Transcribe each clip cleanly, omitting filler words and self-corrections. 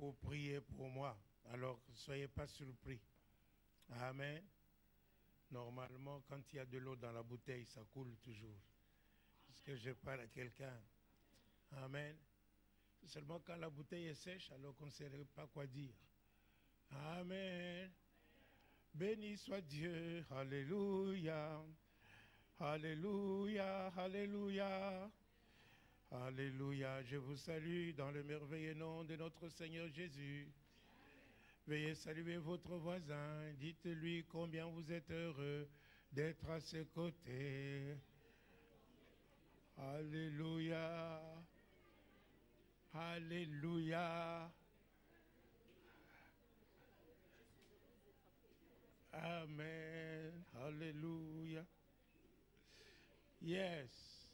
pour prier pour moi. Alors, ne soyez pas surpris. Amen. Normalement, quand il y a de l'eau dans la bouteille, ça coule toujours. Est-ce que je parle à quelqu'un? Amen. C'est seulement quand la bouteille est sèche, alors qu'on ne sait pas quoi dire. Amen. Béni soit Dieu. Alléluia. Alléluia. Alléluia. Alléluia. Je vous salue dans le merveilleux nom de notre Seigneur Jésus. Veuillez saluer votre voisin. Dites-lui combien vous êtes heureux d'être à ses côtés. Alléluia. Alléluia. Amen. Alléluia. Yes.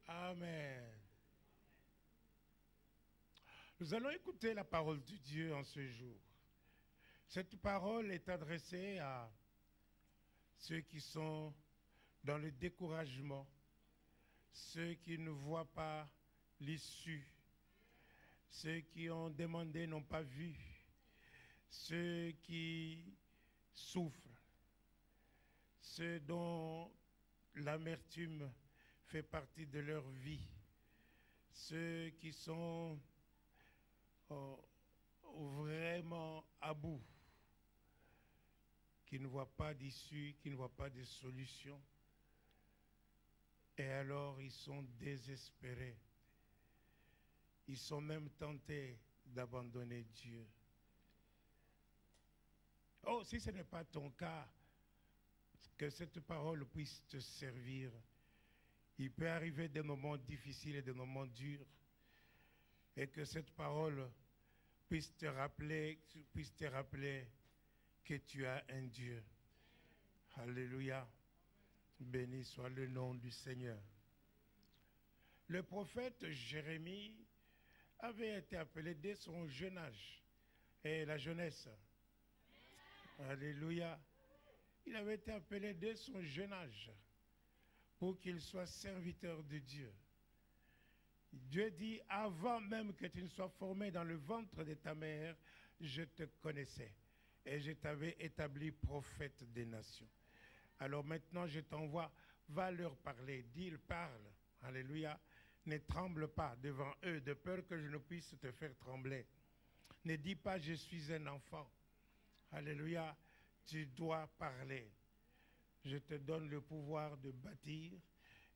Amen. Nous allons écouter la parole de Dieu en ce jour. Cette parole est adressée à ceux qui sont dans le découragement, ceux qui ne voient pas l'issue, ceux qui ont demandé n'ont pas vu, ceux qui souffrent, ceux dont l'amertume fait partie de leur vie, ceux qui sont vraiment à bout, qui ne voient pas d'issue, qui ne voient pas de solution. Et alors ils sont désespérés. Ils sont même tentés d'abandonner Dieu. Oh, si ce n'est pas ton cas, que cette parole puisse te servir. Il peut arriver des moments difficiles et des moments durs. Et que cette parole puisse te rappeler que tu as un Dieu. Alléluia. Béni soit le nom du Seigneur. Le prophète Jérémie avait été appelé dès son jeune âge et la jeunesse. Alléluia. Il avait été appelé dès son jeune âge pour qu'il soit serviteur de Dieu. Dieu dit, avant même que tu ne sois formé dans le ventre de ta mère, je te connaissais et je t'avais établi prophète des nations. Alors maintenant, je t'envoie, va leur parler, dis, ils parlent. Alléluia. Ne tremble pas devant eux, de peur que je ne puisse te faire trembler. Ne dis pas, je suis un enfant. Alléluia. Tu dois parler. Je te donne le pouvoir de bâtir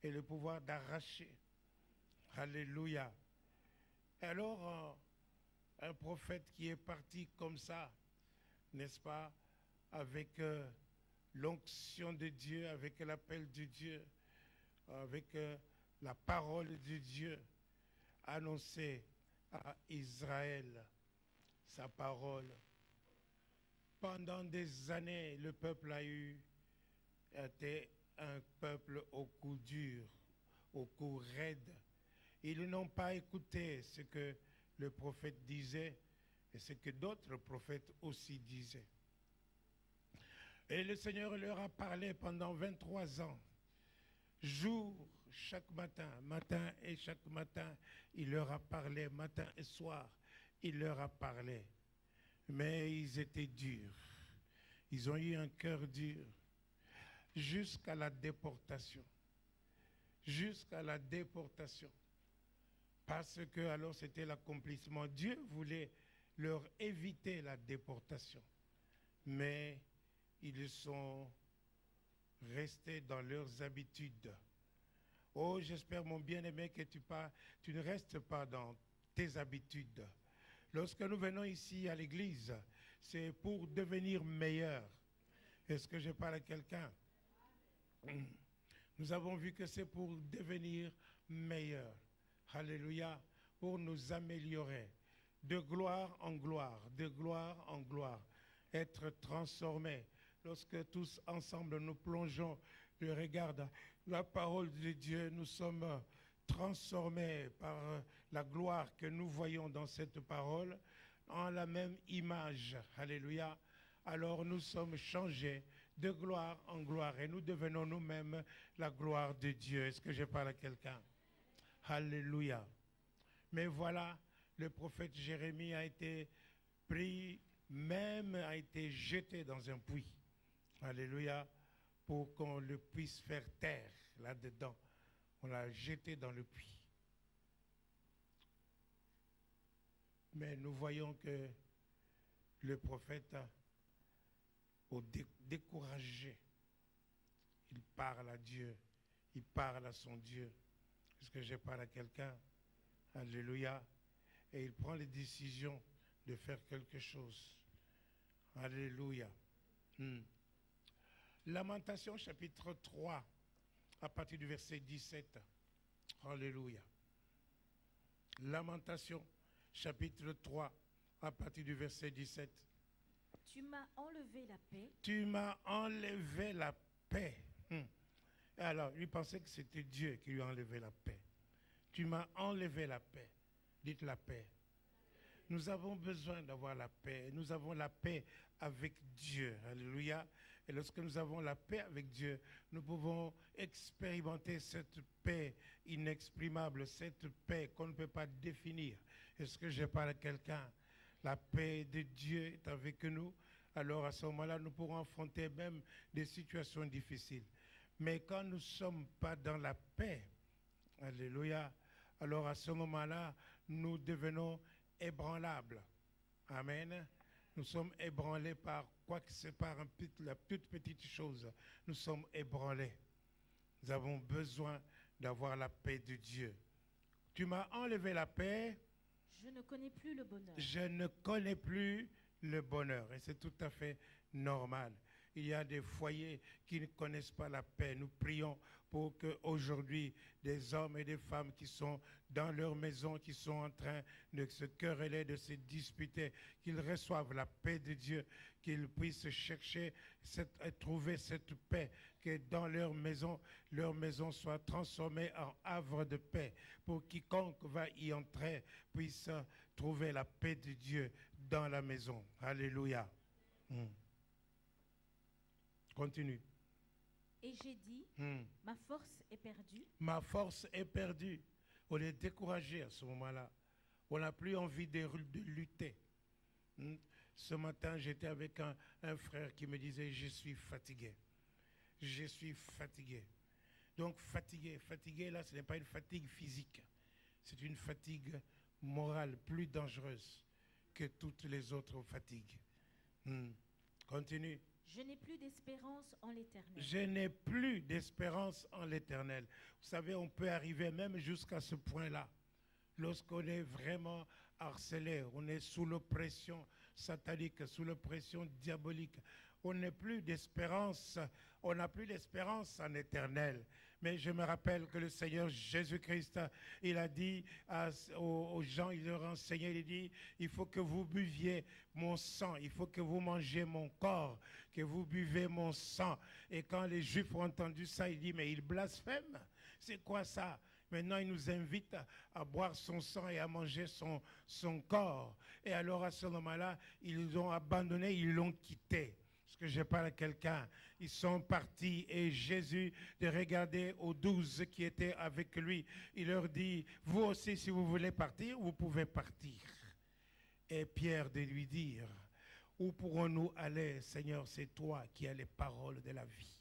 et le pouvoir d'arracher. Alléluia. Alors, un prophète qui est parti comme ça, n'est-ce pas, avec l'onction de Dieu, avec l'appel de Dieu, avec la parole de Dieu, annoncer à Israël sa parole. Pendant des années, le peuple était un peuple au cou dur, au cou raide. Ils n'ont pas écouté ce que le prophète disait et ce que d'autres prophètes aussi disaient. Et le Seigneur leur a parlé pendant 23 ans, jour, chaque matin, matin et chaque matin, il leur a parlé, matin et soir, il leur a parlé. Mais ils étaient durs, ils ont eu un cœur dur, jusqu'à la déportation. Jusqu'à la déportation. Parce que alors c'était l'accomplissement. Dieu voulait leur éviter la déportation. Mais ils sont restés dans leurs habitudes. Oh, j'espère, mon bien-aimé, que tu ne restes pas dans tes habitudes. Lorsque nous venons ici à l'église, c'est pour devenir meilleur. Est-ce que je parle à quelqu'un? Nous avons vu que c'est pour devenir meilleur. Alléluia. Pour nous améliorer. De gloire en gloire, de gloire en gloire. Être transformés. Lorsque tous ensemble nous plongeons le regard dans la parole de Dieu, nous sommes transformés par la gloire que nous voyons dans cette parole en la même image. Alléluia. Alors nous sommes changés de gloire en gloire et nous devenons nous-mêmes la gloire de Dieu. Est-ce que je parle à quelqu'un? Alléluia. Mais voilà, le prophète Jérémie a été pris, même a été jeté dans un puits. Alléluia, pour qu'on le puisse faire taire là-dedans. On l'a jeté dans le puits. Mais nous voyons que le prophète, au découragé, il parle à Dieu, il parle à son Dieu. Est-ce que je parle à quelqu'un? Alléluia. Et il prend les décisions de faire quelque chose. Alléluia. Lamentation chapitre 3, à partir du verset 17. Alléluia. Lamentation chapitre 3, à partir du verset 17. Tu m'as enlevé la paix. Tu m'as enlevé la paix. Alors, il pensait que c'était Dieu qui lui a enlevé la paix. Tu m'as enlevé la paix. Dites la paix. Nous avons besoin d'avoir la paix. Nous avons la paix avec Dieu. Alléluia. Et lorsque nous avons la paix avec Dieu, nous pouvons expérimenter cette paix inexprimable, cette paix qu'on ne peut pas définir. Est-ce que je parle à quelqu'un? La paix de Dieu est avec nous. Alors à ce moment-là, nous pourrons affronter même des situations difficiles. Mais quand nous ne sommes pas dans la paix, alléluia, alors à ce moment-là, nous devenons ébranlables. Amen. Nous sommes ébranlés par quoi que c'est, par la toute petite chose. Nous sommes ébranlés. Nous avons besoin d'avoir la paix de Dieu. Tu m'as enlevé la paix. Je ne connais plus le bonheur. Je ne connais plus le bonheur. Et c'est tout à fait normal. Il y a des foyers qui ne connaissent pas la paix. Nous prions pour qu'aujourd'hui, des hommes et des femmes qui sont dans leur maison, qui sont en train de se quereller, de se disputer, qu'ils reçoivent la paix de Dieu, qu'ils puissent chercher et trouver cette paix, que dans leur maison soit transformée en havre de paix, pour quiconque va y entrer puisse trouver la paix de Dieu dans la maison. Alléluia. Continue. Et j'ai dit, ma force est perdue. Ma force est perdue. On est découragé à ce moment-là. On n'a plus envie de lutter. Ce matin, j'étais avec un frère qui me disait, je suis fatigué. Je suis fatigué. Donc fatigué là, ce n'est pas une fatigue physique. C'est une fatigue morale plus dangereuse que toutes les autres fatigues. Continue. Je n'ai plus d'espérance en l'Éternel. Je n'ai plus d'espérance en l'Éternel. Vous savez, on peut arriver même jusqu'à ce point-là. Lorsqu'on est vraiment harcelé, on est sous l'oppression satanique, sous l'oppression diabolique. On n'a plus d'espérance. On n'a plus d'espérance en l'Éternel. Mais je me rappelle que le Seigneur Jésus-Christ, il a dit aux gens, il leur a enseigné, il dit, il faut que vous buviez mon sang, il faut que vous mangez mon corps, que vous buvez mon sang. Et quand les Juifs ont entendu ça, il dit, mais il blasphème. C'est quoi ça? Maintenant, il nous invite à boire son sang et à manger son corps. Et alors, à ce moment-là, ils l'ont abandonné, ils l'ont quitté. Est-ce que je parle à quelqu'un? Ils sont partis et Jésus, de regarder aux 12 qui étaient avec lui, il leur dit, vous aussi, si vous voulez partir, vous pouvez partir. Et Pierre de lui dire, où pourrons-nous aller, Seigneur? C'est toi qui as les paroles de la vie.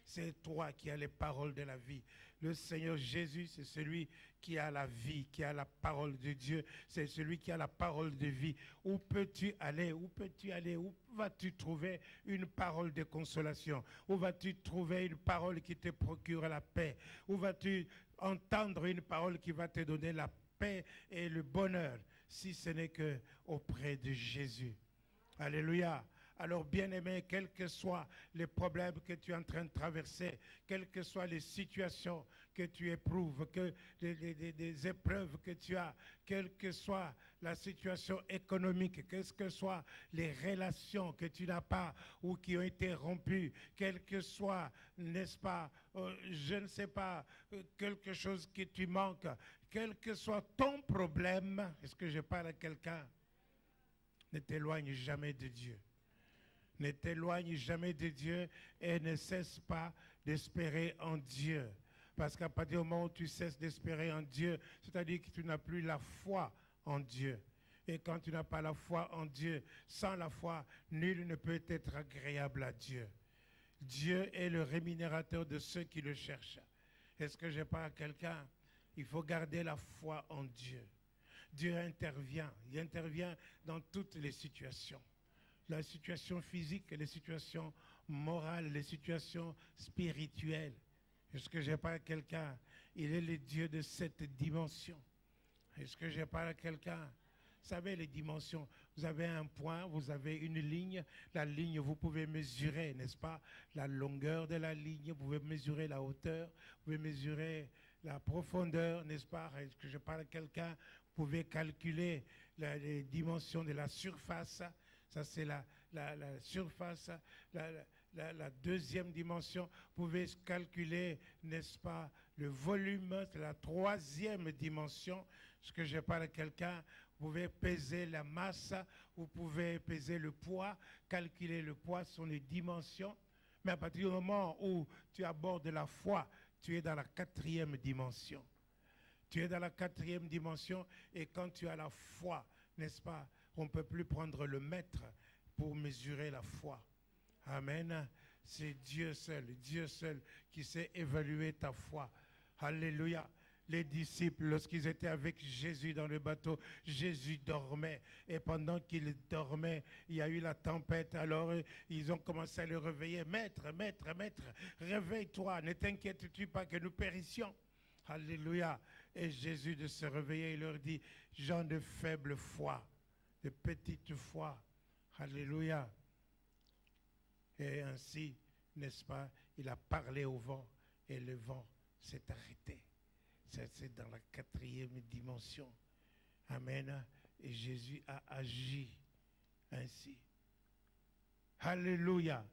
C'est toi qui as les paroles de la vie. Le Seigneur Jésus, c'est celui qui a la vie, qui a la parole de Dieu. C'est celui qui a la parole de vie. Où peux-tu aller? Où peux-tu aller? Où vas-tu trouver une parole de consolation? Où vas-tu trouver une parole qui te procure la paix? Où vas-tu entendre une parole qui va te donner la paix et le bonheur, si ce n'est qu'auprès de Jésus? Alléluia. Alors, bien-aimé, quels que soient les problèmes que tu es en train de traverser, quelles que soient les situations que tu éprouves, des épreuves que tu as, quelle que soit la situation économique, quelles que soient les relations que tu n'as pas ou qui ont été rompues, quel que soit, n'est-ce pas, je ne sais pas, quelque chose que tu manques, quel que soit ton problème, est-ce que je parle à quelqu'un? Ne t'éloigne jamais de Dieu. Ne t'éloigne jamais de Dieu et ne cesse pas d'espérer en Dieu. Parce qu'à partir du moment où tu cesses d'espérer en Dieu, c'est-à-dire que tu n'as plus la foi en Dieu. Et quand tu n'as pas la foi en Dieu, sans la foi, nul ne peut être agréable à Dieu. Dieu est le rémunérateur de ceux qui le cherchent. Est-ce que je parle à quelqu'un? Il faut garder la foi en Dieu. Dieu intervient. Il intervient dans toutes les situations. La situation physique, les situations morales, les situations spirituelles. Est-ce que je parle à quelqu'un? Il est le Dieu de cette dimension. Est-ce que je parle à quelqu'un? Vous savez, les dimensions, vous avez un point, vous avez une ligne. La ligne, vous pouvez mesurer, n'est-ce pas, la longueur de la ligne, vous pouvez mesurer la hauteur, vous pouvez mesurer la profondeur, n'est-ce pas? Est-ce que je parle à quelqu'un? Vous pouvez calculer les dimensions de la surface. Ça, c'est la surface. La deuxième dimension, vous pouvez calculer, n'est-ce pas, le volume, c'est la troisième dimension. Ce que je parle à quelqu'un, vous pouvez peser la masse, vous pouvez peser le poids, calculer le poids, ce sont les dimensions. Mais à partir du moment où tu abordes la foi, tu es dans la quatrième dimension. Tu es dans la quatrième dimension et quand tu as la foi, n'est-ce pas, on ne peut plus prendre le mètre pour mesurer la foi. Amen. C'est Dieu seul qui sait évaluer ta foi. Alléluia. Les disciples, lorsqu'ils étaient avec Jésus dans le bateau, Jésus dormait. Et pendant qu'il dormait, il y a eu la tempête. Alors, ils ont commencé à le réveiller. Maître, maître, maître, réveille-toi. Ne t'inquiètes-tu pas que nous périssions. Alléluia. Et Jésus de se réveiller, il leur dit, gens de faible foi, de petite foi. Alléluia. Et ainsi, n'est-ce pas, il a parlé au vent et le vent s'est arrêté. C'est dans la quatrième dimension. Amen. Et Jésus a agi ainsi. Alléluia.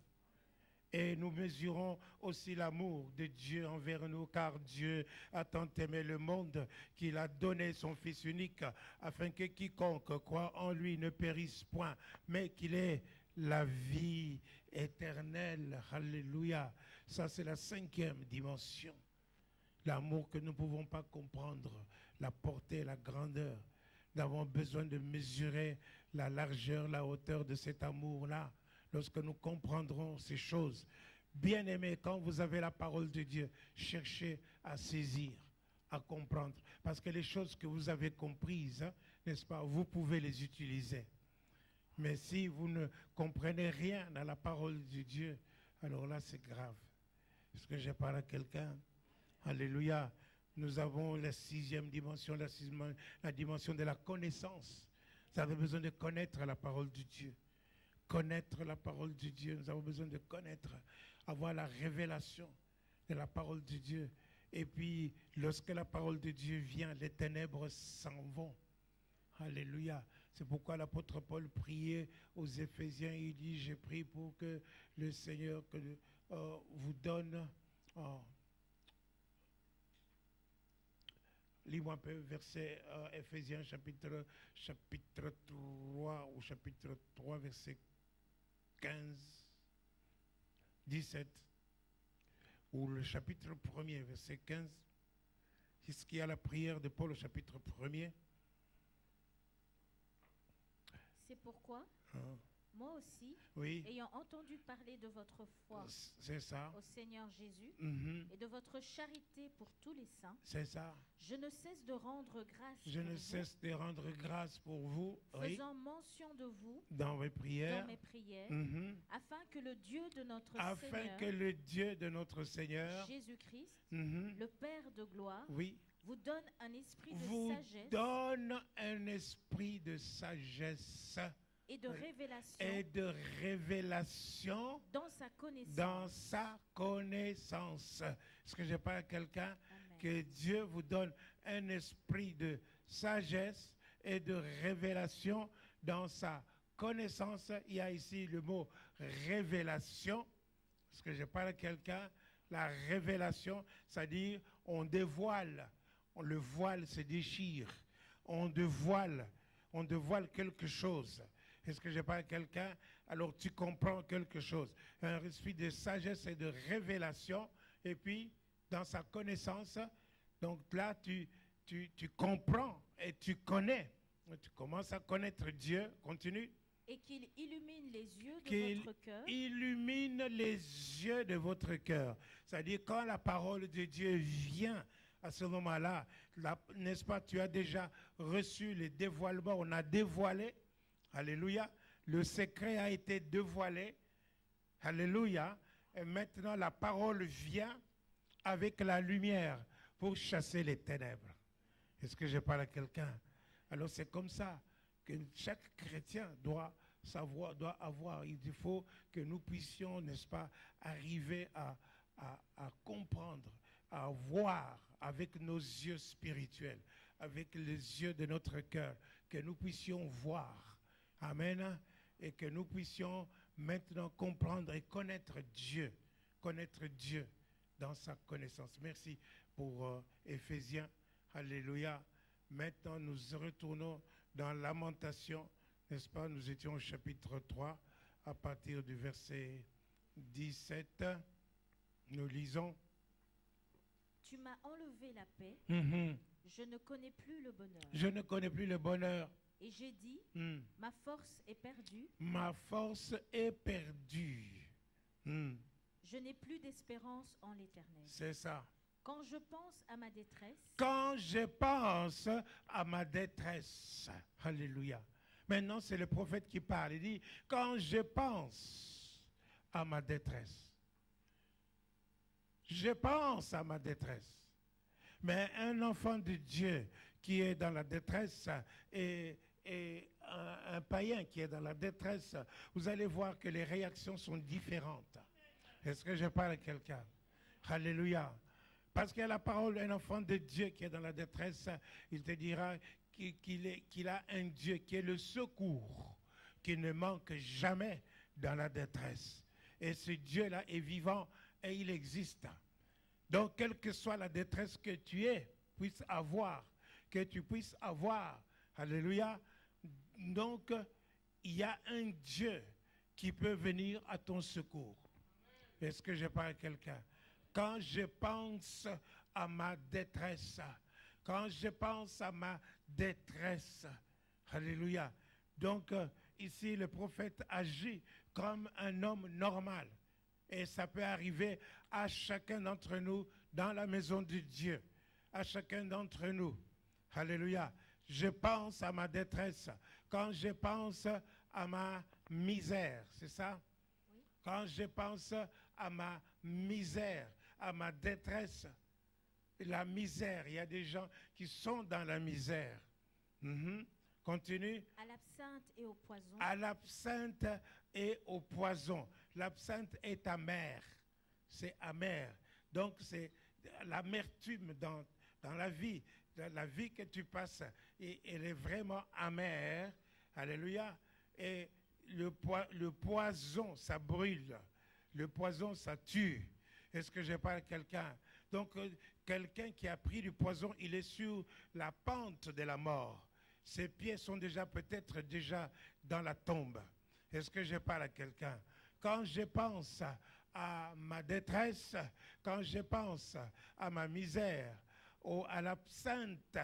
Et nous mesurons aussi l'amour de Dieu envers nous, car Dieu a tant aimé le monde qu'il a donné son Fils unique, afin que quiconque croit en lui ne périsse point, mais qu'il ait la vie éternelle. Alléluia. Ça, c'est la cinquième dimension. L'amour que nous ne pouvons pas comprendre, la portée, la grandeur. Nous avons besoin de mesurer la largeur, la hauteur de cet amour-là. Lorsque nous comprendrons ces choses, bien-aimés, quand vous avez la parole de Dieu, cherchez à saisir, à comprendre. Parce que les choses que vous avez comprises, hein, n'est-ce pas, vous pouvez les utiliser. Mais si vous ne comprenez rien dans la parole de Dieu, alors là, c'est grave. Est-ce que je parle à quelqu'un? Alléluia. Nous avons la sixième dimension, la dimension de la connaissance. Vous avez besoin de connaître la parole de Dieu. Connaître la parole de Dieu. Nous avons besoin de connaître, avoir la révélation de la parole de Dieu. Et puis, lorsque la parole de Dieu vient, les ténèbres s'en vont. Alléluia. C'est pourquoi l'apôtre Paul priait aux Éphésiens. Il dit, j'ai prié pour que le Seigneur vous donne... Lis-moi un peu verset Éphésiens chapitre 3 ou chapitre 3 verset 15, 17 ou le chapitre 1er verset 15. C'est ce qu'il y a la prière de Paul au chapitre 1er. C'est pourquoi moi aussi, oui, ayant entendu parler de votre foi c'est ça, au Seigneur Jésus et de votre charité pour tous les saints, c'est ça. Je ne cesse de rendre grâce Je ne cesse de rendre grâce pour vous, faisant mention de vous dans mes prières, afin que le Dieu de notre Seigneur, Jésus-Christ, le Père de gloire, vous donne un esprit de sagesse et de révélation dans sa connaissance. Est-ce que je parle à quelqu'un? Amen. Que Dieu vous donne un esprit de sagesse et de révélation dans sa connaissance. Il y a ici le mot révélation. Est-ce que je parle à quelqu'un? La révélation, c'est-à-dire on dévoile. Le voile se déchire. On dévoile quelque chose. Est-ce que je parle à quelqu'un? Alors tu comprends quelque chose. Un esprit de sagesse et de révélation. Et puis, dans sa connaissance. Donc là, tu comprends et tu connais. Tu commences à connaître Dieu. Continue. Et qu'il illumine les yeux de votre cœur. Qu'il illumine les yeux de votre cœur. C'est-à-dire quand la parole de Dieu vient à ce moment-là, n'est-ce pas, tu as déjà reçu les dévoilements, on a dévoilé. Alléluia. Le secret a été dévoilé. Alléluia. Et maintenant, la parole vient avec la lumière pour chasser les ténèbres. Est-ce que je parle à quelqu'un? Alors c'est comme ça que chaque chrétien doit savoir, doit avoir. Il faut que nous puissions, n'est-ce pas, arriver à comprendre, à voir avec nos yeux spirituels, avec les yeux de notre cœur, que nous puissions voir. Amen. Et que nous puissions maintenant comprendre et connaître Dieu dans sa connaissance. Merci pour Éphésiens. Alléluia. Maintenant, nous retournons dans Lamentation, n'est-ce pas? Nous étions au chapitre 3, à partir du verset 17. Nous lisons. Tu m'as enlevé la paix. Je ne connais plus le bonheur. Je ne connais plus le bonheur. Et j'ai dit, ma force est perdue. Ma force est perdue. Je n'ai plus d'espérance en l'Éternel. C'est ça. Quand je pense à ma détresse. Quand je pense à ma détresse. Alléluia. Maintenant, c'est le prophète qui parle. Il dit, quand je pense à ma détresse. Je pense à ma détresse. Mais un enfant de Dieu qui est dans la détresse et un païen qui est dans la détresse, vous allez voir que les réactions sont différentes. Est-ce que je parle à quelqu'un? Alléluia. Parce qu'il y a la parole d'un enfant de Dieu qui est dans la détresse, il te dira qu'il a un Dieu qui est le secours, qui ne manque jamais dans la détresse. Et ce Dieu-là est vivant et il existe. Donc, quelle que soit la détresse que tu puisses avoir, alléluia, donc, il y a un Dieu qui peut venir à ton secours. Est-ce que je parle à quelqu'un? Quand je pense à ma détresse, alléluia. Donc, ici, le prophète agit comme un homme normal. Et ça peut arriver à chacun d'entre nous dans la maison de Dieu. À chacun d'entre nous. Alléluia. Je pense à ma détresse. Quand je pense à ma misère, c'est ça? Oui. Quand je pense à ma misère, à ma détresse, la misère, il y a des gens qui sont dans la misère. Continue. À l'absinthe et au poison. À l'absinthe et au poison. L'absinthe est amère. C'est amer. Donc, c'est l'amertume dans la vie. La vie que tu passes, elle est vraiment amère. Alléluia. Et le poison, ça brûle. Le poison, ça tue. Est-ce que je parle à quelqu'un? Donc, quelqu'un qui a pris du poison, il est sur la pente de la mort. Ses pieds sont peut-être déjà dans la tombe. Est-ce que je parle à quelqu'un? Quand je pense à ma détresse, quand je pense à ma misère, à l'absinthe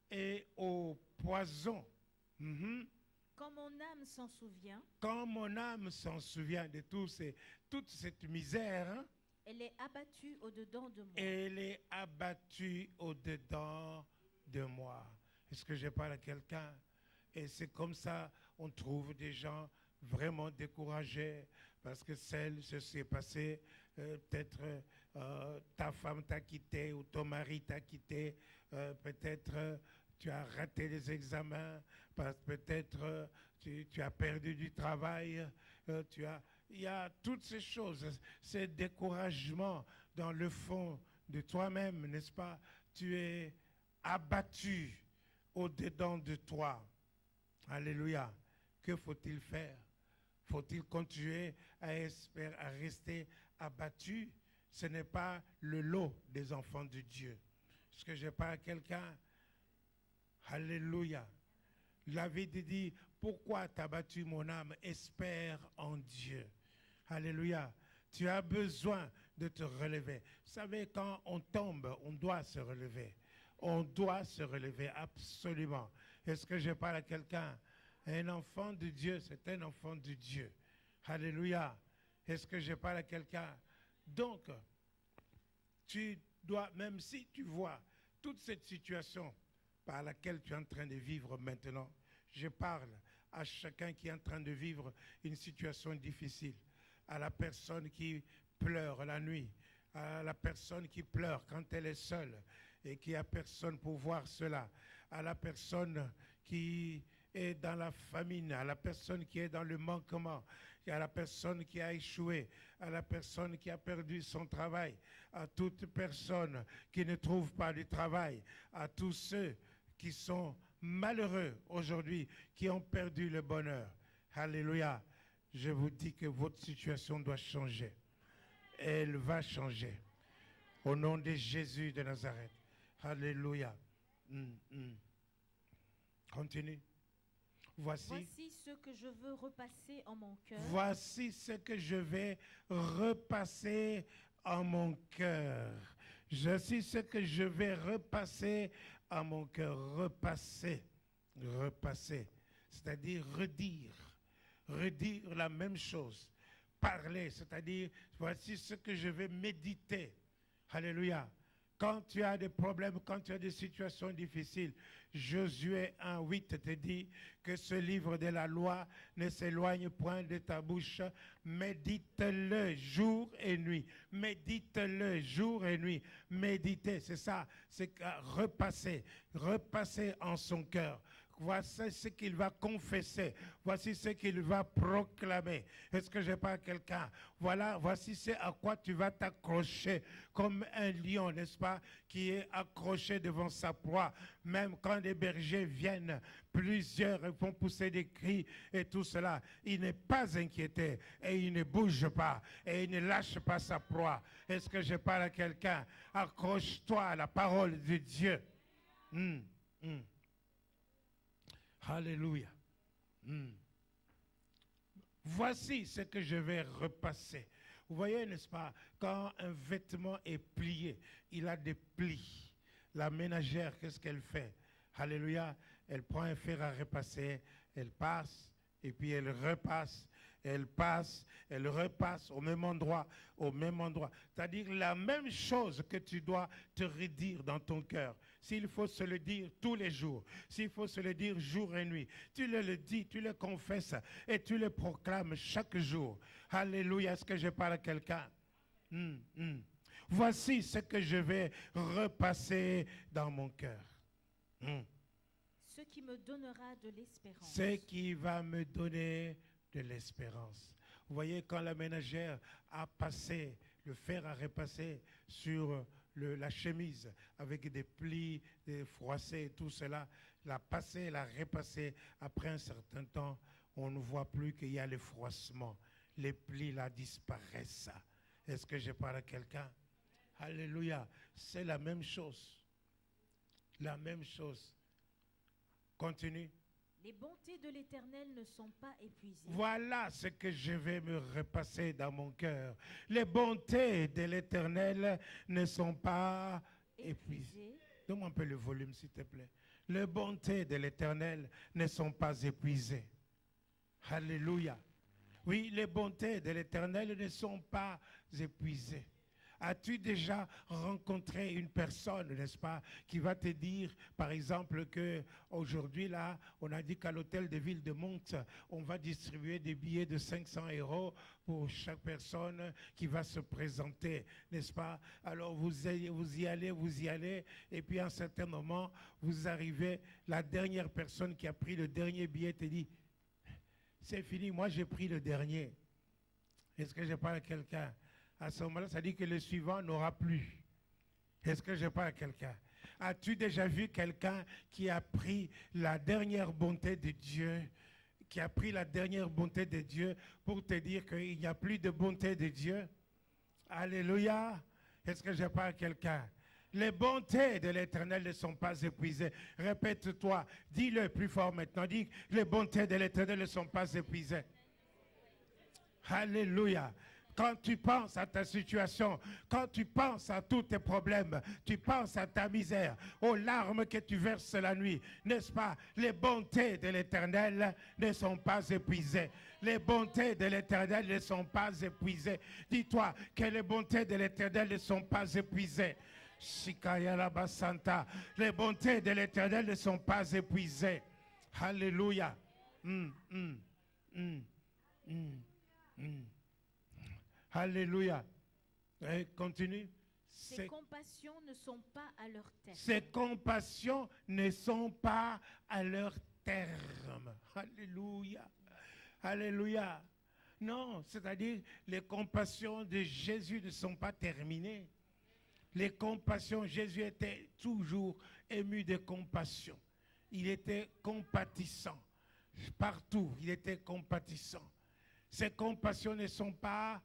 et au poison. Quand mon âme s'en souvient. Quand mon âme s'en souvient de toute cette misère. Elle est abattue au-dedans de moi. Elle est abattue au-dedans de moi. Est-ce que je parle à quelqu'un? Et c'est comme ça, on trouve des gens vraiment découragés parce que ce s'est passé, peut-être ta femme t'a quitté ou ton mari t'a quitté, peut-être tu as raté les examens, peut-être tu as perdu du travail, il y a toutes ces choses, ces découragements dans le fond de toi-même, n'est-ce pas? Tu es abattu au-dedans de toi. Alléluia. Que faut-il faire? Faut-il continuer à rester abattu? Ce n'est pas le lot des enfants de Dieu. Est-ce que je parle à quelqu'un? Alléluia. David dit, pourquoi t'as battu mon âme? Espère en Dieu. Alléluia. Tu as besoin de te relever. Vous savez, quand on tombe, on doit se relever. On doit se relever, absolument. Est-ce que je parle à quelqu'un? Un enfant de Dieu, c'est un enfant de Dieu. Alléluia. Est-ce que je parle à quelqu'un? Donc, tu dois, même si tu vois toute cette situation par laquelle tu es en train de vivre maintenant, je parle à chacun qui est en train de vivre une situation difficile, à la personne qui pleure la nuit, à la personne qui pleure quand elle est seule et qui n'a personne pour voir cela, à la personne qui est dans la famine, à la personne qui est dans le manquement, à la personne qui a échoué, à la personne qui a perdu son travail, à toute personne qui ne trouve pas de travail, à tous ceux qui sont malheureux aujourd'hui, qui ont perdu le bonheur. Alléluia. Je vous dis que votre situation doit changer. Elle va changer. Au nom de Jésus de Nazareth. Alléluia. Continue. Voici ce que je veux repasser en mon cœur. Voici ce que je vais repasser en mon cœur. Voici ce que je vais repasser en mon cœur. Repasser. Repasser. C'est-à-dire redire. Redire la même chose. Parler, c'est-à-dire voici ce que je vais méditer. Alléluia. Quand tu as des problèmes, quand tu as des situations difficiles, Josué 1:8 te dit que ce livre de la loi ne s'éloigne point de ta bouche. Médite-le jour et nuit. Médite-le jour et nuit. Méditer, c'est ça. C'est repasser. Repasser en son cœur. Voici ce qu'il va confesser. Voici ce qu'il va proclamer. Est-ce que je parle à quelqu'un? Voilà, voici ce à quoi tu vas t'accrocher comme un lion, n'est-ce pas, qui est accroché devant sa proie. Même quand les bergers viennent, plusieurs font pousser des cris et tout cela. Il n'est pas inquiété et il ne bouge pas et il ne lâche pas sa proie. Est-ce que je parle à quelqu'un? Accroche-toi à la parole de Dieu. Alléluia. Voici ce que je vais repasser. Vous voyez, n'est-ce pas, quand un vêtement est plié, il a des plis. La ménagère, qu'est-ce qu'elle fait? Alléluia. Elle prend un fer à repasser, elle passe, et puis elle repasse, elle passe, elle repasse au même endroit, au même endroit. C'est-à-dire la même chose que tu dois te redire dans ton cœur. S'il faut se le dire tous les jours, s'il faut se le dire jour et nuit, tu le dis, tu le confesses et tu le proclames chaque jour. Alléluia, est-ce que je parle à quelqu'un? Voici ce que je vais repasser dans mon cœur. Ce qui me donnera de l'espérance. Ce qui va me donner de l'espérance. Vous voyez, quand la ménagère a passé, le fer a repassé sur la chemise avec des plis, des froissés et tout cela, l'a passé, l'a repassé. Après un certain temps, on ne voit plus qu'il y a les froissements. Les plis là disparaissent. Est-ce que je parle à quelqu'un? Alléluia. C'est la même chose. La même chose. Continue. Les bontés de l'Éternel ne sont pas épuisées. Voilà ce que je vais me repasser dans mon cœur. Les bontés de l'Éternel ne sont pas épuisées. Donne-moi un peu le volume, s'il te plaît. Les bontés de l'Éternel ne sont pas épuisées. Alléluia. Oui, les bontés de l'Éternel ne sont pas épuisées. As-tu déjà rencontré une personne, n'est-ce pas, qui va te dire, par exemple, qu'aujourd'hui, là, on a dit qu'à l'hôtel de ville de Monte, on va distribuer des billets de 500 € pour chaque personne qui va se présenter, n'est-ce pas? Alors, vous y allez, et puis à un certain moment, vous arrivez, la dernière personne qui a pris le dernier billet te dit, c'est fini, moi j'ai pris le dernier. Est-ce que je parle à quelqu'un? À ce moment-là, ça dit que le suivant n'aura plus. Est-ce que je parle à quelqu'un? As-tu déjà vu quelqu'un qui a pris la dernière bonté de Dieu, qui a pris la dernière bonté de Dieu pour te dire qu'il n'y a plus de bonté de Dieu? Alléluia. Est-ce que je parle à quelqu'un? Les bontés de l'Éternel ne sont pas épuisées. Répète-toi, dis-le plus fort maintenant. Dis, les bontés de l'Éternel ne sont pas épuisées. Alléluia. Quand tu penses à ta situation, quand tu penses à tous tes problèmes, tu penses à ta misère, aux larmes que tu verses la nuit, n'est-ce pas? Les bontés de l'Éternel ne sont pas épuisées. Les bontés de l'Éternel ne sont pas épuisées. Dis-toi que les bontés de l'Éternel ne sont pas épuisées. Les bontés de l'Éternel ne sont pas épuisées. Alléluia. Alléluia. Et continue. Ces compassions ne sont pas à leur terme. Ces compassions ne sont pas à leur terme. Alléluia. Alléluia. Non, c'est-à-dire les compassions de Jésus ne sont pas terminées. Les compassions, Jésus était toujours ému de compassion. Il était compatissant. Partout, il était compatissant. Ces compassions ne sont pas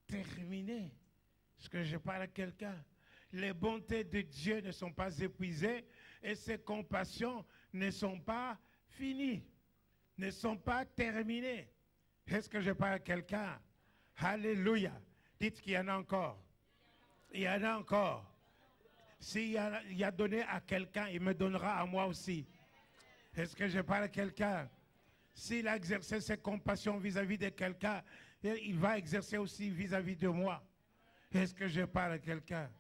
terminées. Est-ce que je parle à quelqu'un? Les bontés de Dieu ne sont pas épuisées et ses compassions ne sont pas finies, ne sont pas terminées. Est-ce que je parle à quelqu'un? Alléluia. Dites qu'il y en a encore. Il y en a encore. S'il y a donné à quelqu'un, il me donnera à moi aussi. Est-ce que je parle à quelqu'un? S'il a exercé ses compassions vis-à-vis de quelqu'un, il va exercer aussi vis-à-vis de moi. Est-ce que je parle à quelqu'un?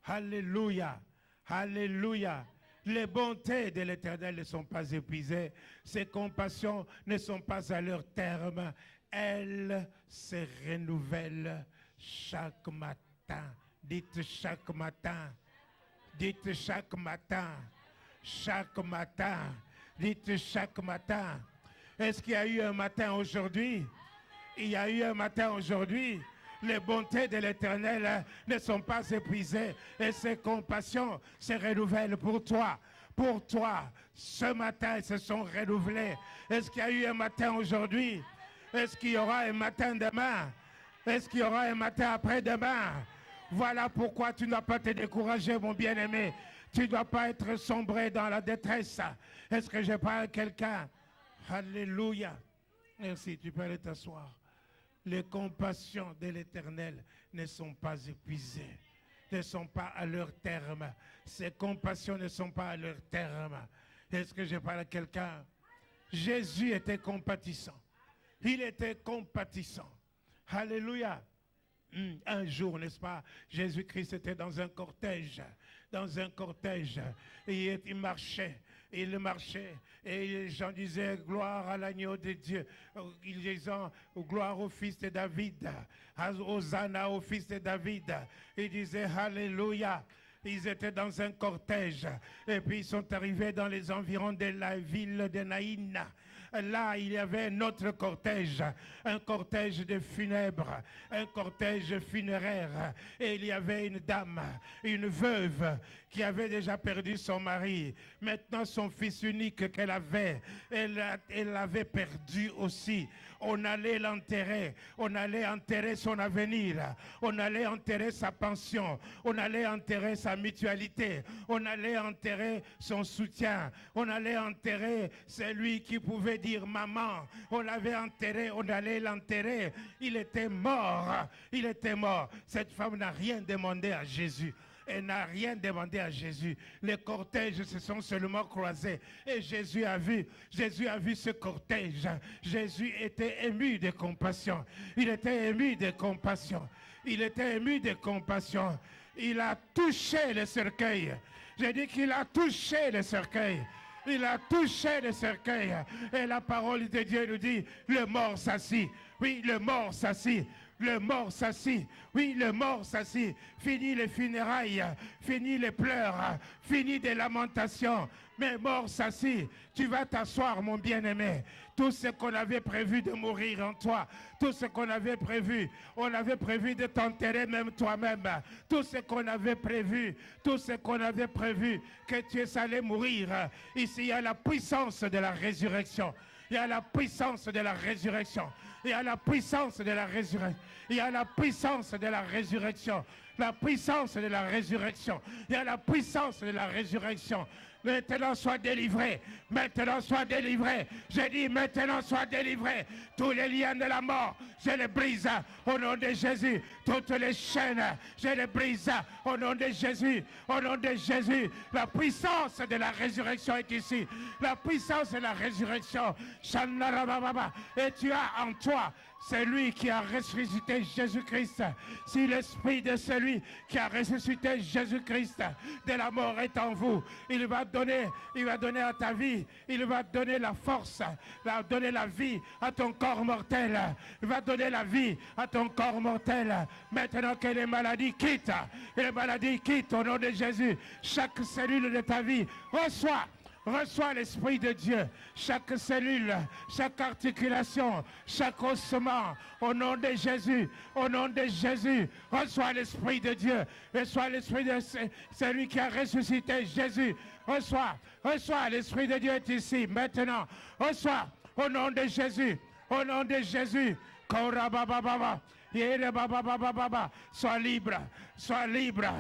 Alléluia. Alléluia. Les bontés de l'Éternel ne sont pas épuisées. Ses compassions ne sont pas à leur terme. Elles se renouvellent chaque matin. Dites chaque matin. Dites chaque matin. Chaque matin. Dites chaque matin. Est-ce qu'il y a eu un matin aujourd'hui? Il y a eu un matin aujourd'hui. Les bontés de l'Éternel ne sont pas épuisées et ses compassions se renouvellent pour toi. Pour toi, ce matin, elles se sont renouvelées. Est-ce qu'il y a eu un matin aujourd'hui? Est-ce qu'il y aura un matin demain? Est-ce qu'il y aura un matin après-demain? Voilà pourquoi tu ne dois pas te décourager, mon bien-aimé. Tu ne dois pas être sombré dans la détresse. Est-ce que je parle à quelqu'un? Alléluia. Merci, tu peux aller t'asseoir. Les compassions de l'Éternel ne sont pas épuisées, ne sont pas à leur terme. Ces compassions ne sont pas à leur terme. Est-ce que je parle à quelqu'un? Jésus était compatissant. Il était compatissant. Alléluia. Un jour, n'est-ce pas, Jésus-Christ était dans un cortège, et il marchait. Il marchait et les gens disaient gloire à l'agneau de Dieu. Ils disaient gloire au fils de David. Hosanna au fils de David. Ils disaient alléluia. Ils étaient dans un cortège et puis ils sont arrivés dans les environs de la ville de Naïn. Là, il y avait un autre cortège, un cortège de funèbres, un cortège funéraire. Et il y avait une dame, une veuve, qui avait déjà perdu son mari. Maintenant, son fils unique qu'elle avait, elle l'avait perdu aussi. On allait l'enterrer, on allait enterrer son avenir, on allait enterrer sa pension, on allait enterrer sa mutualité, on allait enterrer son soutien, on allait enterrer celui qui pouvait dire maman, on l'avait enterré, on allait l'enterrer. Il était mort, il était mort. Cette femme n'a rien demandé à Jésus. Elle n'a rien demandé à Jésus. Les cortèges se sont seulement croisés. Et Jésus a vu ce cortège. Jésus était ému de compassion. Il était ému de compassion. Il était ému de compassion. Il a touché le cercueil. J'ai dit qu'il a touché le cercueil. Il a touché le cercueil. Et la parole de Dieu nous dit, le mort s'assit. Oui, le mort s'assit. Le mort s'assit. Oui, le mort s'assit. Fini les funérailles. Fini les pleurs. Fini des lamentations. Mais mort s'assit. Tu vas t'asseoir, mon bien-aimé. Tout ce qu'on avait prévu de mourir en toi. Tout ce qu'on avait prévu. On avait prévu de t'enterrer même toi-même. Tout ce qu'on avait prévu. Tout ce qu'on avait prévu. Que tu allais mourir. Ici, il y a la puissance de la résurrection. Il y a la puissance de la résurrection. Il y a la puissance de la résurrection. Il y a la puissance de la résurrection. La puissance de la résurrection. Il y a la puissance de la résurrection. Maintenant, sois délivré. Maintenant, sois délivré. Je dis maintenant, sois délivré. Tous les liens de la mort, je les brise au nom de Jésus. Toutes les chaînes, je les brise au nom de Jésus. Au nom de Jésus. La puissance de la résurrection est ici. La puissance de la résurrection. Et tu as en toi celui qui a ressuscité Jésus-Christ. Si l'esprit de celui qui a ressuscité Jésus-Christ de la mort est en vous, il va donner à ta vie, il va donner la force, donner la vie à ton corps mortel. Il va donner la vie à ton corps mortel. Maintenant que les maladies quittent au nom de Jésus. Chaque cellule de ta vie reçois l'Esprit de Dieu. Chaque cellule, chaque articulation, chaque ossement, au nom de Jésus, reçois l'Esprit de Dieu. Reçois l'Esprit de celui qui a ressuscité Jésus. Reçois, l'Esprit de Dieu est ici, maintenant. Reçois, au nom de Jésus, Sois libre.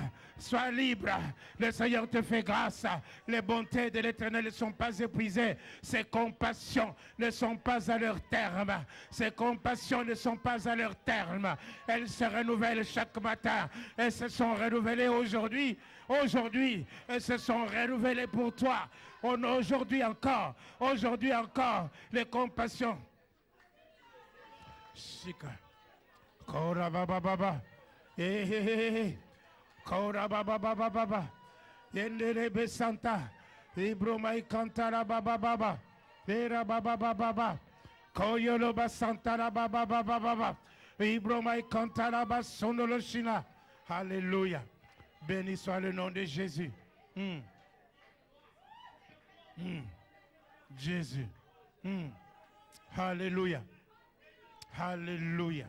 Le Seigneur te fait grâce. Les bontés de l'Éternel ne sont pas épuisées. Ses compassions ne sont pas à leur terme. Elles se renouvellent chaque matin. Elles se sont renouvelées aujourd'hui. Elles se sont renouvelées pour toi. Aujourd'hui encore, les compassions. Kora baba baba, Kora baba baba baba, Yendere besanta, Ibromai kantara baba baba, Vera baba baba baba, Koyolo basantara baba baba baba, Ibromai kantara basono shina. Alléluia. Béni soit le nom de Jésus. Jésus. Alléluia. Alléluia.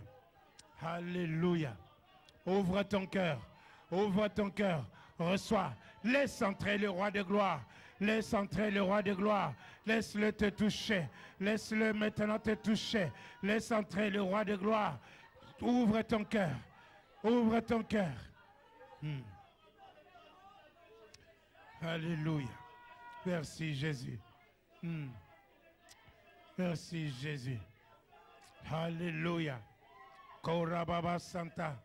Alléluia. Ouvre ton cœur. Reçois. Laisse entrer le roi de gloire. Laisse-le te toucher. Laisse-le maintenant te toucher. Laisse entrer le roi de gloire. Ouvre ton cœur. Alléluia. Merci Jésus. Merci Jésus. Alléluia. Korababa Santa.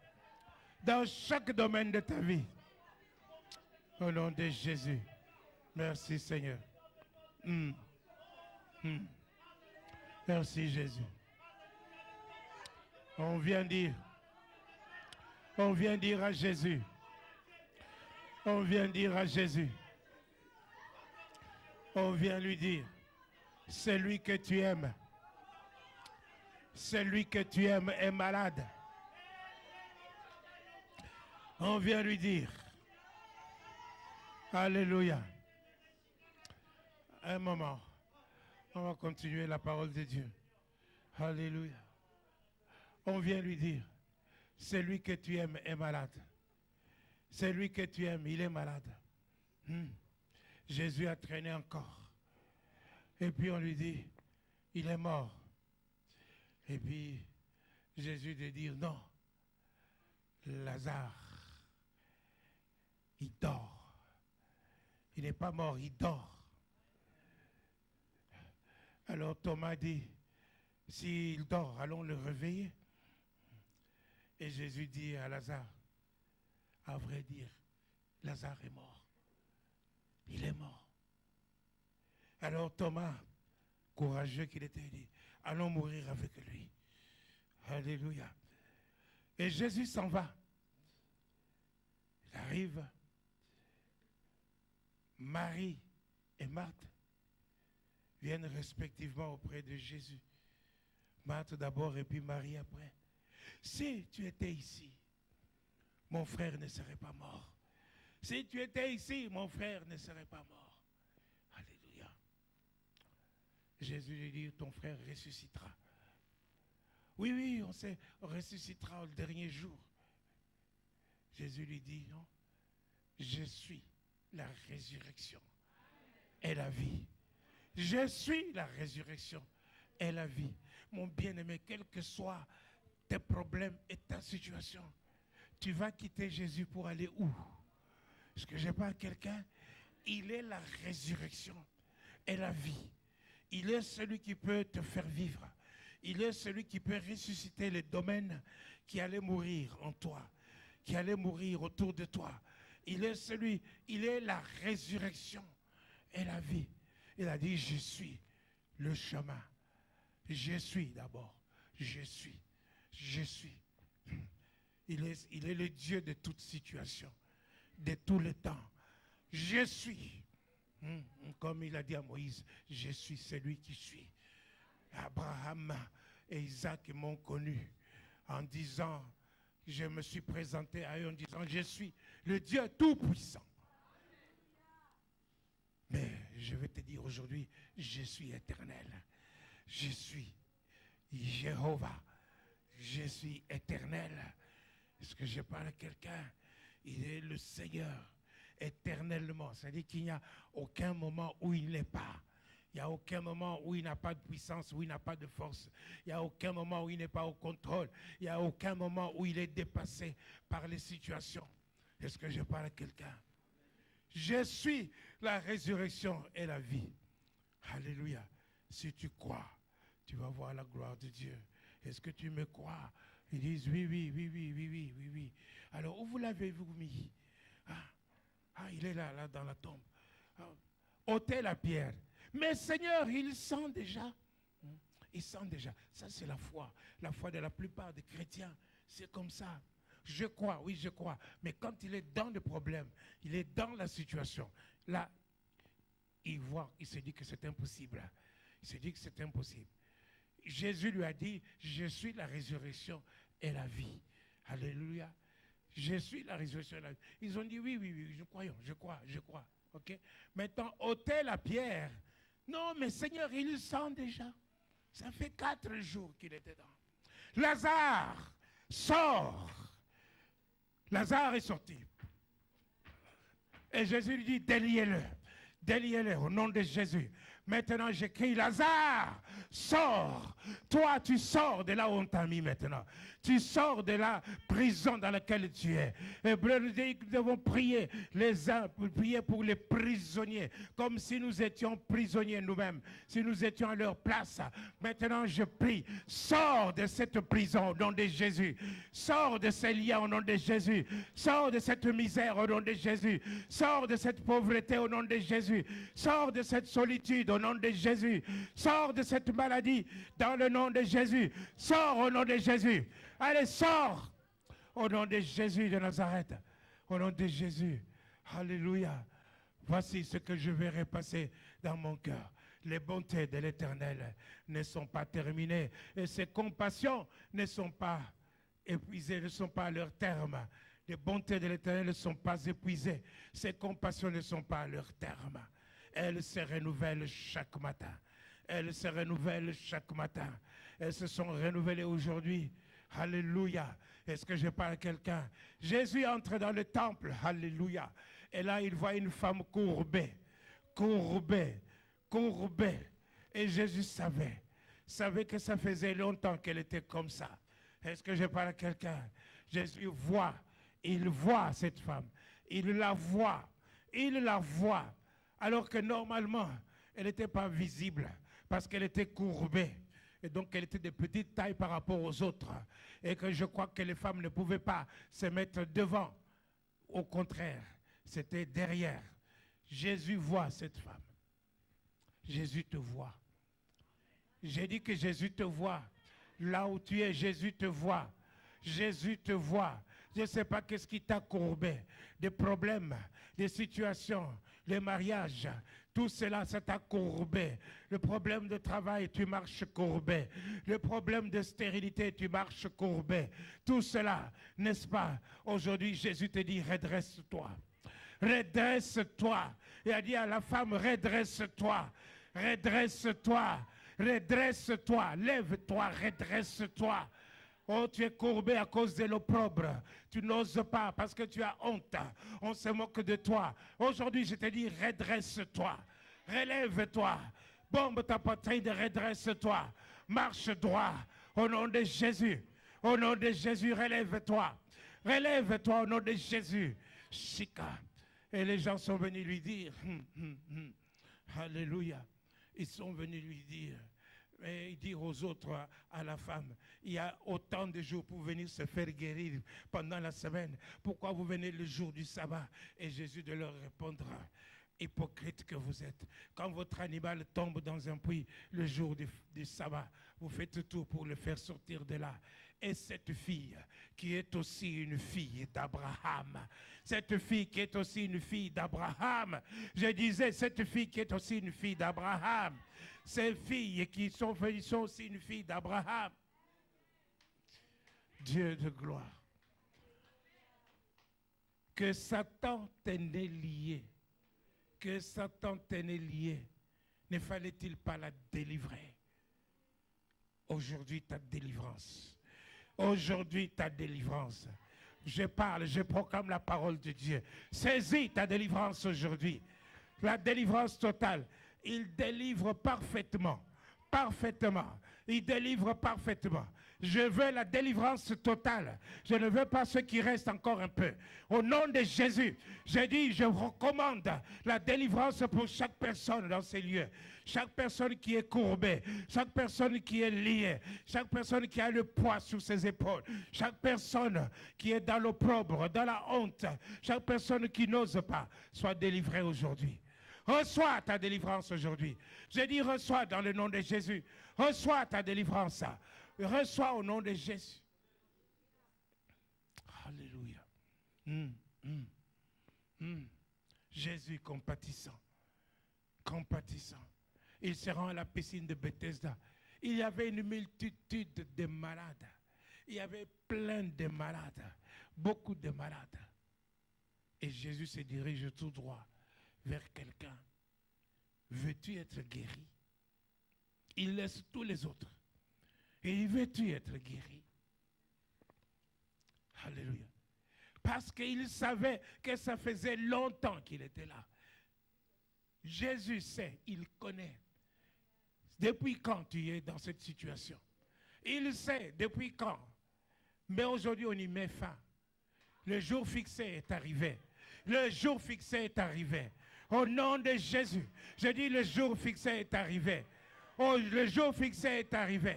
Dans chaque domaine de ta vie. Au nom de Jésus. Merci Seigneur. Merci Jésus. On vient dire à Jésus. On vient lui dire. Celui que tu aimes. Celui que tu aimes est malade. On vient lui dire. Alléluia. Un moment. On va continuer la parole de Dieu. Alléluia. On vient lui dire. Celui que tu aimes est malade. Celui que tu aimes, il est malade. Jésus a traîné encore. Et puis on lui dit, il est mort. Et puis Jésus de dire, non, Lazare, il dort. Il n'est pas mort, il dort. Alors Thomas dit, s'il dort, allons le réveiller. Et Jésus dit à Lazare, à vrai dire, Lazare est mort. Il est mort. Alors Thomas, courageux qu'il était, dit, allons mourir avec lui. Alléluia. Et Jésus s'en va. Il arrive. Marie et Marthe viennent respectivement auprès de Jésus. Marthe d'abord et puis Marie après. Si tu étais ici, mon frère ne serait pas mort. Si tu étais ici, mon frère ne serait pas mort. Alléluia. Jésus lui dit, ton frère ressuscitera. Oui, on ressuscitera au dernier jour. Jésus lui dit, non, je suis la résurrection et la vie. Je suis la résurrection et la vie. Mon bien-aimé, quels que soient tes problèmes et ta situation, Tu vas quitter Jésus pour aller où? Est-ce que je parle à quelqu'un? Il est la résurrection et la vie. Il est celui qui peut te faire vivre. Il est celui qui peut ressusciter les domaines qui allaient mourir en toi, qui allaient mourir autour de toi. Il est la résurrection et la vie. Il a dit, je suis le chemin. Je suis d'abord. Je suis. Il est le Dieu de toute situation, de tout le temps. Je suis. Comme il a dit à Moïse, je suis celui qui suis. Abraham et Isaac m'ont connu en disant, je me suis présenté à eux en disant, je suis le Dieu tout-puissant. Mais je vais te dire aujourd'hui, je suis éternel. Je suis Jéhovah. Je suis éternel. Est-ce que je parle à quelqu'un? Il est le Seigneur éternellement. C'est-à-dire qu'il n'y a aucun moment où il n'est pas. Il n'y a aucun moment où il n'a pas de puissance, où il n'a pas de force. Il n'y a aucun moment où il n'est pas au contrôle. Il n'y a aucun moment où il est dépassé par les situations. Est-ce que je parle à quelqu'un? Je suis la résurrection et la vie. Alléluia. Si tu crois, tu vas voir la gloire de Dieu. Est-ce que tu me crois? Ils disent oui. Alors, où vous l'avez-vous mis? Il est là dans la tombe. Ôtez la pierre. Mais Seigneur, il sent déjà. Il sent déjà. Ça, c'est la foi. La foi de la plupart des chrétiens. C'est comme ça. Je crois, oui, je crois. Mais quand il est dans le problème, il est dans la situation, là, il se dit que c'est impossible. Il se dit que c'est impossible. Jésus lui a dit, je suis la résurrection et la vie. Alléluia. Je suis la résurrection et la vie. Ils ont dit, oui, je crois. Okay? Maintenant, ôtez la pierre. Non, mais Seigneur, il le sent déjà. Ça fait 4 jours qu'il était dedans. Lazare, sort. Lazare est sorti. Et Jésus lui dit, déliez-le. Déliez-le au nom de Jésus. Maintenant, j'écris, Lazare, sors. Toi, tu sors de là où on t'a mis maintenant. Tu sors de la prison dans laquelle tu es. Et nous devons prier les uns, prier pour les prisonniers, comme si nous étions prisonniers nous-mêmes, si nous étions à leur place. Maintenant, je prie, sors de cette prison au nom de Jésus. Sors de ces liens au nom de Jésus. Sors de cette misère au nom de Jésus. Sors de cette pauvreté au nom de Jésus. Sors de cette solitude au nom de Jésus. Sors de cette maladie dans le nom de Jésus. Sors au nom de Jésus. Allez, sors au nom de Jésus de Nazareth. Au nom de Jésus. Alléluia. Voici ce que je vais repasser dans mon cœur. Les bontés de l'Éternel ne sont pas terminées et ses compassions ne sont pas épuisées, ne sont pas à leur terme. Les bontés de l'Éternel ne sont pas épuisées. Ses compassions ne sont pas à leur terme. Elles se renouvellent chaque matin. Elles se renouvellent chaque matin. Elles se sont renouvelées aujourd'hui. Alléluia. Est-ce que je parle à quelqu'un? Jésus entre dans le temple. Alléluia. Et là, il voit une femme courbée. Et Jésus savait que ça faisait longtemps qu'elle était comme ça. Est-ce que je parle à quelqu'un? Jésus il voit cette femme. Il la voit. Alors que normalement, elle n'était pas visible parce qu'elle était courbée. Et donc, elle était de petite taille par rapport aux autres. Et que je crois que les femmes ne pouvaient pas se mettre devant. Au contraire, c'était derrière. Jésus voit cette femme. Jésus te voit. J'ai dit que Jésus te voit. Là où tu es, Jésus te voit. Jésus te voit. Je ne sais pas qu'est-ce qui t'a courbé. Des problèmes, des situations, les mariages. Tout cela, ça t'a courbé. Le problème de travail, tu marches courbé. Le problème de stérilité, tu marches courbé. Tout cela, n'est-ce pas? Aujourd'hui, Jésus te dit, redresse-toi. Redresse-toi. Il a dit à la femme, redresse-toi. Redresse-toi. Redresse-toi. Lève-toi, redresse-toi. Oh, tu es courbé à cause de l'opprobre. Tu n'oses pas parce que tu as honte. On se moque de toi. Aujourd'hui, je te dis, redresse-toi. Relève-toi. Bombe ta poitrine, redresse-toi. Marche droit. Au nom de Jésus. Au nom de Jésus, relève-toi. Relève-toi au nom de Jésus. Shika. Et les gens sont venus lui dire, Alléluia. Ils sont venus lui dire, et dire aux autres, à la femme, il y a autant de jours pour venir se faire guérir pendant la semaine. Pourquoi vous venez le jour du sabbat? Et Jésus de leur répondra, hypocrite que vous êtes. Quand votre animal tombe dans un puits le jour du sabbat, vous faites tout pour le faire sortir de là. Et cette fille, qui est aussi une fille d'Abraham, cette fille qui est aussi une fille d'Abraham, je disais, cette fille qui est aussi une fille d'Abraham, ces filles qui sont aussi une fille d'Abraham. Dieu de gloire. Que Satan t'ait lié, que Satan t'ait lié, ne fallait-il pas la délivrer? Aujourd'hui, ta délivrance. Aujourd'hui, ta délivrance. Je parle, je proclame la parole de Dieu. Saisis ta délivrance aujourd'hui. La délivrance totale. Il délivre parfaitement. Parfaitement. Il délivre parfaitement. Je veux la délivrance totale. Je ne veux pas ceux qui restent encore un peu. Au nom de Jésus, je dis, je recommande la délivrance pour chaque personne dans ces lieux. Chaque personne qui est courbée, chaque personne qui est liée, chaque personne qui a le poids sur ses épaules, chaque personne qui est dans l'opprobre, dans la honte, chaque personne qui n'ose pas, soit délivrée aujourd'hui. Reçois ta délivrance aujourd'hui. Je dis reçois dans le nom de Jésus. Reçois ta délivrance. Reçois au nom de Jésus. Alléluia. Jésus compatissant. Compatissant. Il se rend à la piscine de Bethesda. Il y avait une multitude de malades. Il y avait plein de malades. Beaucoup de malades. Et Jésus se dirige tout droit vers quelqu'un. Veux-tu être guéri? Il laisse tous les autres. Et veux-tu être guéri? Alléluia. Parce qu'il savait que ça faisait longtemps qu'il était là. Jésus sait, il connaît. Depuis quand tu es dans cette situation? Il sait depuis quand. Mais aujourd'hui, on y met fin. Le jour fixé est arrivé. Le jour fixé est arrivé. Au nom de Jésus, je dis le jour fixé est arrivé. Oh, le jour fixé est arrivé.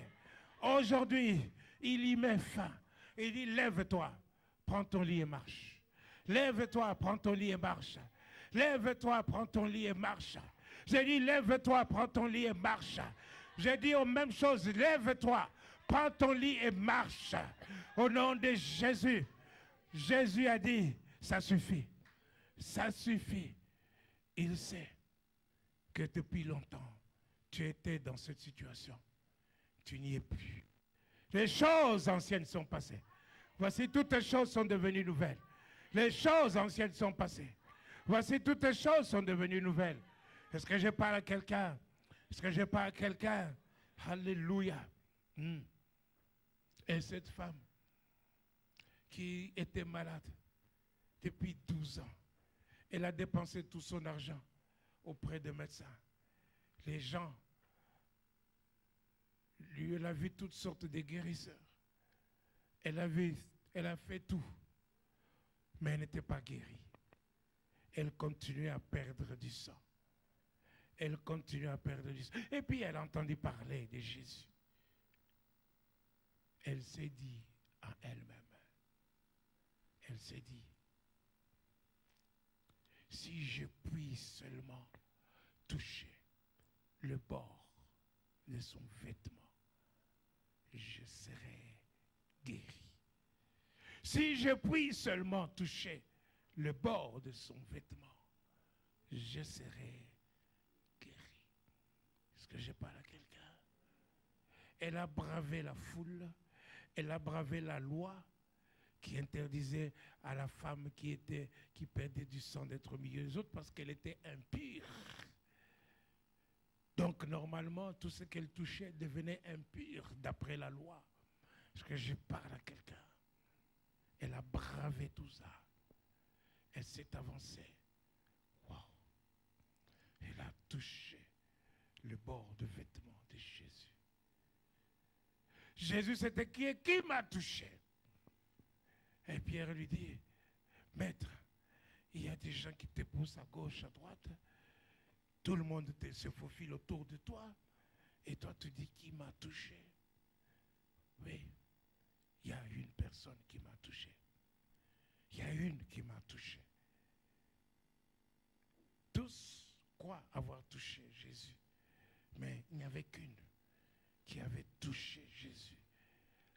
Aujourd'hui, il y met fin. Il dit, lève-toi, prends ton lit et marche. Lève-toi, prends ton lit et marche. Lève-toi, prends ton lit et marche. J'ai dit, lève-toi, prends ton lit et marche. J'ai dit aux mêmes choses, lève-toi, prends ton lit et marche. Au nom de Jésus, Jésus a dit, ça suffit. Ça suffit. Il sait que depuis longtemps, tu étais dans cette situation. Tu n'y es plus. Les choses anciennes sont passées. Voici, toutes les choses sont devenues nouvelles. Les choses anciennes sont passées. Voici, toutes les choses sont devenues nouvelles. Est-ce que je parle à quelqu'un? Est-ce que je parle à quelqu'un? Alléluia. Et cette femme qui était malade depuis 12 ans, elle a dépensé tout son argent auprès de médecins. Les gens, elle a vu toutes sortes de guérisseurs. Elle a fait tout, mais elle n'était pas guérie. Elle continuait à perdre du sang. Elle continuait à perdre du sang. Et puis elle a entendu parler de Jésus. Elle s'est dit à elle-même, elle s'est dit, si je puis seulement toucher le bord de son vêtement, je serai guéri. Si je puis seulement toucher le bord de son vêtement, je serai guéri. Est-ce que je parle à quelqu'un? Elle a bravé la foule, elle a bravé la loi qui interdisait à la femme qui perdait du sang d'être au milieu des autres parce qu'elle était impure. Donc normalement, tout ce qu'elle touchait devenait impur d'après la loi. Est-ce que je parle à quelqu'un? Elle a bravé tout ça. Elle s'est avancée. Wow. Elle a touché le bord de vêtement de Jésus. Jésus s'était qui m'a touché? Et Pierre lui dit, Maître, il y a des gens qui te poussent à gauche, à droite. Tout le monde se faufile autour de toi. Et toi, tu dis, qui m'a touché? Oui, il y a une personne qui m'a touché. Il y a une qui m'a touché. Tous croient avoir touché Jésus. Mais il n'y avait qu'une qui avait touché Jésus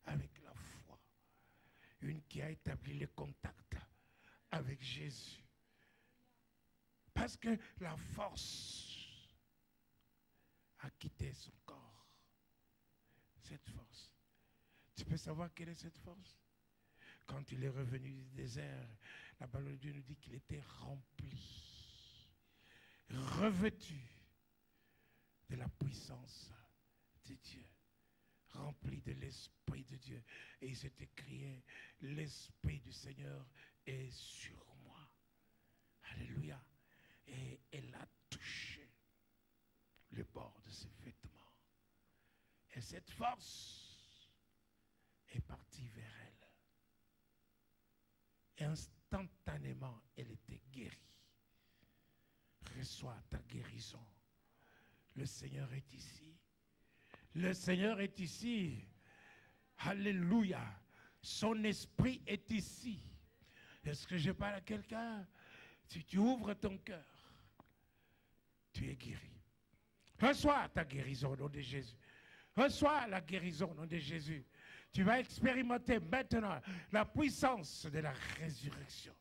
avec la foi. Une qui a établi le contact avec Jésus. Parce que la force a quitté son corps. Cette force. Tu peux savoir quelle est cette force? Quand il est revenu du désert, la parole de Dieu nous dit qu'il était rempli, revêtu de la puissance de Dieu, rempli de l'Esprit de Dieu. Et il s'est écrié, l'Esprit du Seigneur est sur moi. Alléluia. Et elle a touché le bord de ses vêtements. Et cette force est partie vers elle. Et instantanément, elle était guérie. Reçois ta guérison. Le Seigneur est ici. Le Seigneur est ici. Alléluia. Son esprit est ici. Est-ce que je parle à quelqu'un? Si tu ouvres ton cœur, tu es guéri. Reçois ta guérison au nom de Jésus. Reçois la guérison au nom de Jésus. Tu vas expérimenter maintenant la puissance de la résurrection.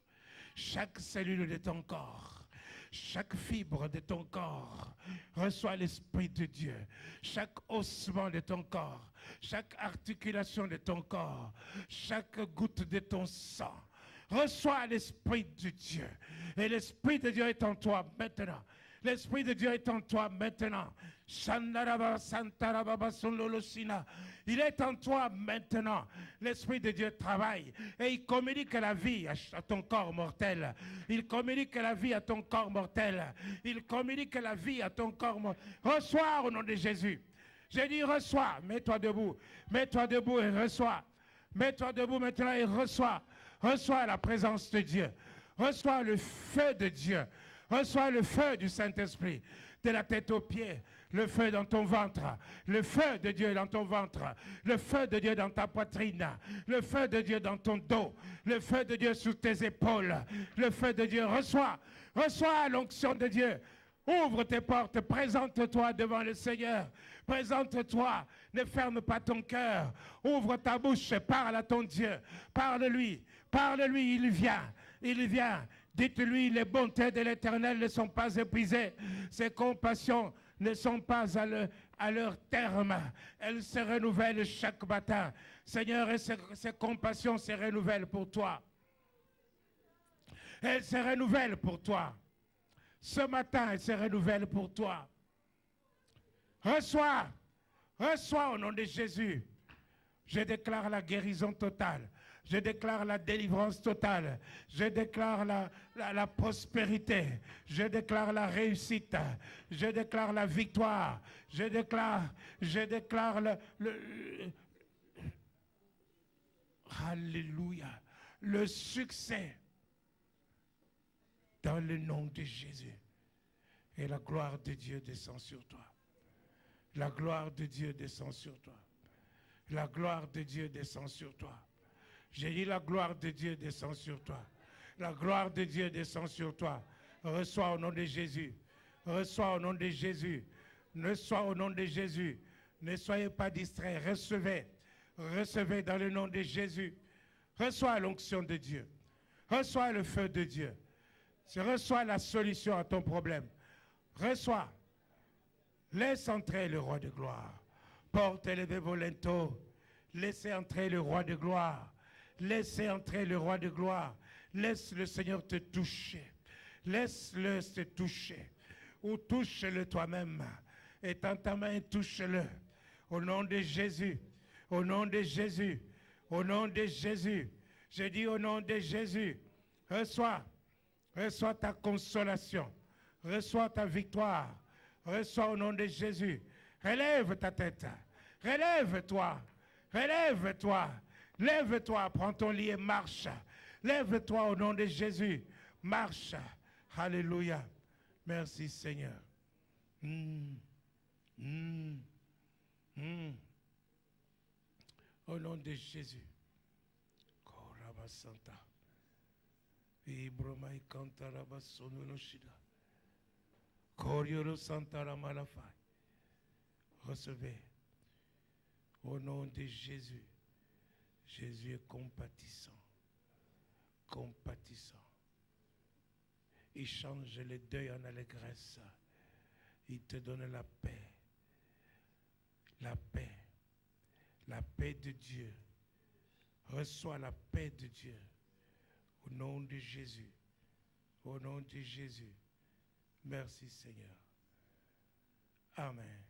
Chaque cellule de ton corps, chaque fibre de ton corps reçoit l'Esprit de Dieu. Chaque ossement de ton corps, chaque articulation de ton corps, chaque goutte de ton sang reçoit l'Esprit de Dieu. Et l'Esprit de Dieu est en toi maintenant. L'Esprit de Dieu est en toi maintenant. Il est en toi maintenant. L'Esprit de Dieu travaille et il communique la vie à ton corps mortel. Il communique la vie à ton corps mortel. Il communique la vie à ton corps mortel. Reçois au nom de Jésus. J'ai dit reçois. Mets-toi debout. Mets-toi debout et reçois. Mets-toi debout maintenant et reçois. Reçois la présence de Dieu. Reçois le feu de Dieu. Reçois le feu du Saint-Esprit, de la tête aux pieds, le feu dans ton ventre, le feu de Dieu dans ton ventre, le feu de Dieu dans ta poitrine, le feu de Dieu dans ton dos, le feu de Dieu sous tes épaules, le feu de Dieu. Reçois l'onction de Dieu. Ouvre tes portes, présente-toi devant le Seigneur. Présente-toi, ne ferme pas ton cœur. Ouvre ta bouche, parle à ton Dieu. Parle-lui, parle-lui, il vient, il vient. Dites-lui, les bontés de l'Éternel ne sont pas épuisées. Ses compassions ne sont pas à leur terme. Elles se renouvellent chaque matin. Seigneur, et ses compassions se renouvellent pour toi. Elles se renouvellent pour toi. Ce matin, elles se renouvellent pour toi. Reçois au nom de Jésus. Je déclare la guérison totale. Je déclare la délivrance totale. Je déclare la prospérité. Je déclare la réussite. Je déclare la victoire. Je déclare Alléluia. Le succès dans le nom de Jésus. Et la gloire de Dieu descend sur toi. La gloire de Dieu descend sur toi. La gloire de Dieu descend sur toi. J'ai dit la gloire de Dieu descend sur toi. La gloire de Dieu descend sur toi. Reçois au nom de Jésus. Reçois au nom de Jésus. Reçois au nom de Jésus. Ne soyez pas distraits. Recevez. Recevez dans le nom de Jésus. Reçois l'onction de Dieu. Reçois le feu de Dieu. Reçois la solution à ton problème. Reçois. Laisse entrer le roi de gloire. Porte le volento. Laissez entrer le roi de gloire. Laissez entrer le roi de gloire. Laisse le Seigneur te toucher. Laisse-le te toucher. Ou touche-le toi-même. Étends ta main et touche-le. Au nom de Jésus. Au nom de Jésus. Au nom de Jésus. Je dis au nom de Jésus. Reçois. Reçois ta consolation. Reçois ta victoire. Reçois au nom de Jésus. Relève ta tête. Relève-toi. Relève-toi. Lève-toi, prends ton lit et marche. Lève-toi au nom de Jésus. Marche. Alléluia. Merci Seigneur. Au nom de Jésus. Koraba Santa. Ibroma ikanta raba sonulo shida. Koryoro Santa Ramalafai. Recevez. Au nom de Jésus. Jésus est compatissant. Compatissant. Il change le deuil en allégresse. Il te donne la paix. La paix. La paix de Dieu. Reçois la paix de Dieu. Au nom de Jésus. Au nom de Jésus. Merci Seigneur. Amen.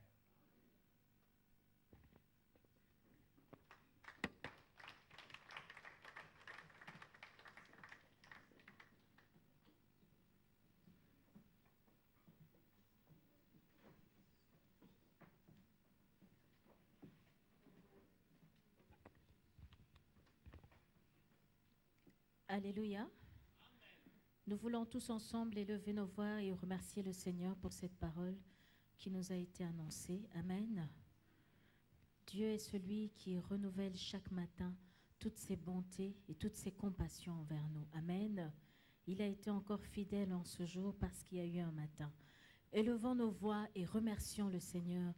Alléluia. Nous voulons tous ensemble élever nos voix et remercier le Seigneur pour cette parole qui nous a été annoncée. Amen. Dieu est celui qui renouvelle chaque matin toutes ses bontés et toutes ses compassions envers nous. Amen. Il a été encore fidèle en ce jour parce qu'il y a eu un matin. Élevons nos voix et remercions le Seigneur